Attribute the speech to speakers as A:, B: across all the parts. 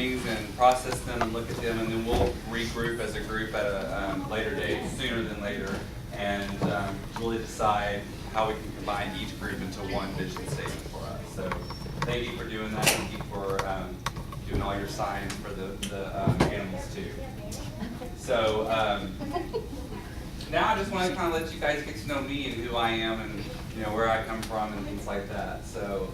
A: things and process them and look at them, and then we'll regroup as a group at a later date, sooner than later, and really decide how we can combine each group into one vision statement for us. So thank you for doing that. Thank you for doing all your signs for the animals too. So now I just want to kind of let you guys get to know me and who I am and where I come from and things like that. So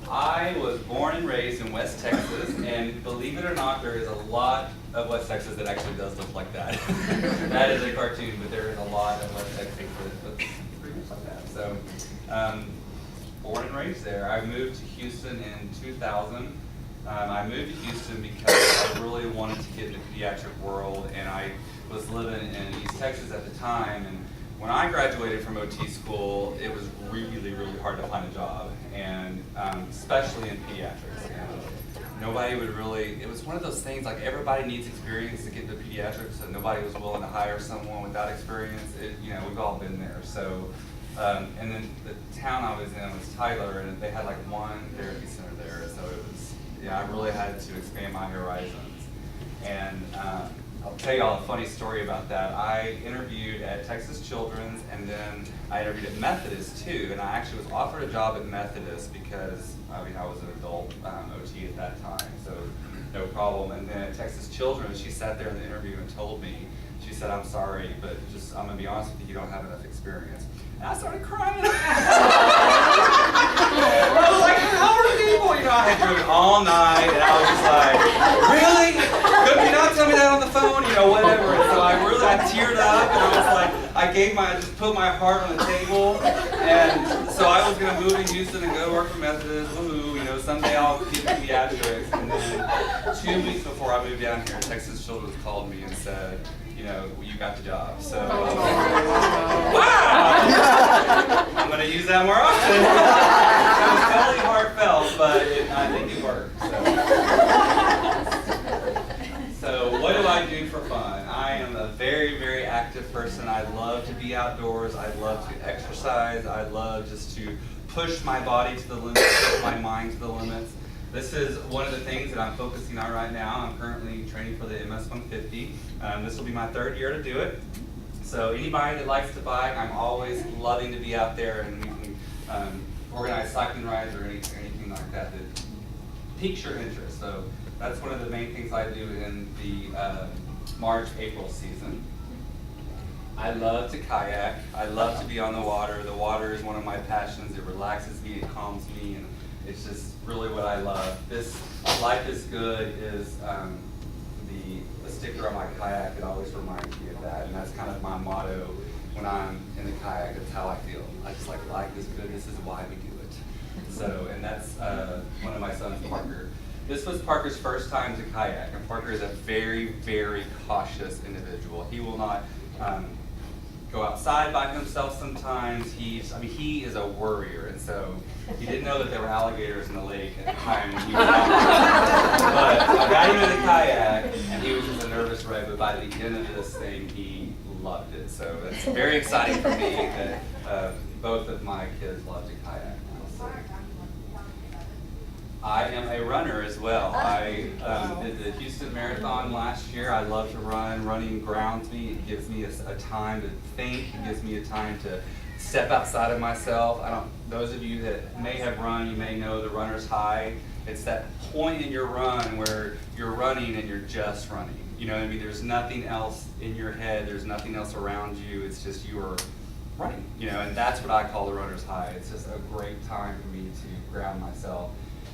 A: I was born and raised in West Texas, and believe it or not, there is a lot of West Texas that actually does look like that. That is a cartoon, but there is a lot of West Texas that looks pretty much like that. So born and raised there. I moved to Houston in 2000. I moved to Houston because I really wanted to get in the pediatric world, and I was living in East Texas at the time. And when I graduated from OT school, it was really, really hard to find a job, and especially in pediatrics. Nobody would really, it was one of those things like everybody needs experience to get into pediatrics, and nobody was willing to hire someone without experience. We've all been there. So, and then the town I was in was Tyler, and they had like one therapy center there. So it was, I really had to expand my horizons. And I'll tell you all a funny story about that. I interviewed at Texas Children's, and then I interviewed at Methodist too. And I actually was offered a job at Methodist because, I was an adult OT at that time, so no problem. And then at Texas Children's, she sat there in the interview and told me, she said, "I'm sorry, but I'm gonna be honest with you, you don't have enough experience." And I started crying. I was like, how are people? I had driven all night, and I was just like, really? Could you not tell me that on the phone? Whatever. And so I teared up, and I was like, I just put my heart on the table, and so I was gonna move to Houston and go work for Methodist. Woohoo! Someday I'll get pediatrics. And then 2 weeks before I moved down here, Texas Children's called me and said, you got the job. So, wow! I'm going to use that more often. It was totally heartfelt, but I think it worked. So what do I do for fun? I am a very, very active person. I love to be outdoors. I love to exercise. I love just to push my body to the limits, push my mind to the limits. This is one of the things that I'm focusing on right now. I'm currently training for the MS 150. This will be my 3rd year to do it. So anybody that likes to bike, I'm always loving to be out there, and we can organize cycling rides or anything like that that piques your interest. So that's one of the main things I do in the March, April season. I love to kayak. I love to be on the water. The water is one of my passions. It relaxes me, it calms me, and it's just really what I love. This Life is Good is the sticker on my kayak. It always reminds me of that, and that's kind of my motto when I'm in the kayak. That's how I feel. I just like, life is good. This is why we do it. So, and that's one of my sons, Parker. This was Parker's first time to kayak, and Parker is a very, very cautious individual. He will not go outside by himself sometimes. He is a worrier, and so he didn't know that there were alligators in the lake at the time when he was out there. But I got him in the kayak, and he was just a nervous wreck, but by the end of this thing, he loved it. So it's very exciting for me that both of my kids love to kayak now. So. I am a runner as well. I did the Houston Marathon last year. I love to run. Running grounds me. It gives me a time to think. It gives me a time to step outside of myself. Those of you that may have run, you may know the runner's high. It's that point in your run where you're running and you're just running. There's nothing else in your head. There's nothing else around you. It's just you are running. And that's what I call the runner's high. It's just a great time for me to ground myself.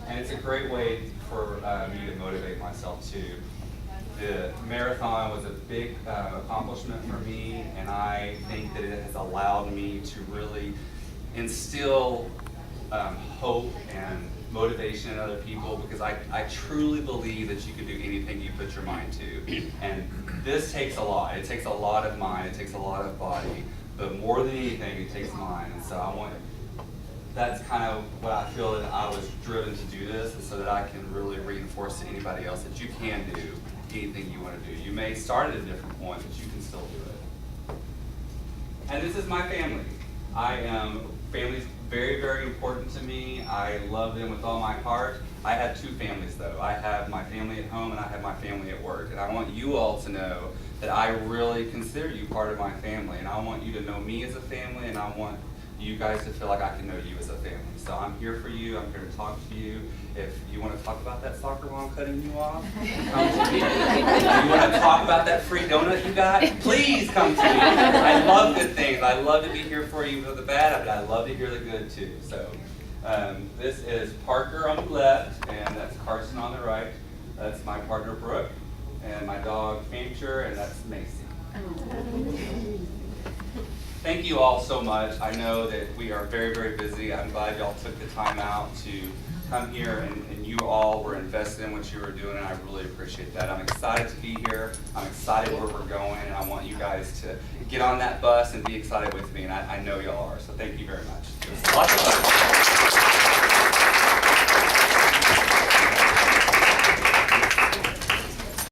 A: And it's a great way for me to motivate myself too. The marathon was a big accomplishment for me, and I think that it has allowed me to really instill hope and motivation in other people, because I truly believe that you can do anything you put your mind to. And this takes a lot. It takes a lot of mind, it takes a lot of body, but more than anything, it takes mind. And so that's kind of what I feel that I was driven to do this, so that I can really reinforce to anybody else that you can do anything you want to do. You may start at a different point, but you can still do it. And this is my family. I am Family's very, very important to me. I love them with all my heart. I have two families though. I have my family at home and I have my family at work. And I want you all to know that I really consider you part of my family. And I want you to know me as a family, and I want you guys to feel like I can know you as a family. So I'm here for you. I'm here to talk to you. If you want to talk about that soccer while I'm cutting you off, come to me. If you want to talk about that free donut you got, please come to me. I love good things. I love to be here for you for the bad, but I love to hear the good too. So this is Parker on the left, and that's Carson on the right. That's my partner Brooke, and my dog Fancher, and that's Macy. Thank you all so much. I know that we are very, very busy. I'm glad y'all took the time out to come here, and you all were invested in what you were doing, and I really appreciate that. I'm excited to be here. I'm excited where we're going, and I want you guys to get on that bus and be excited with me, and I know y'all are. So thank you very much. Lots of fun.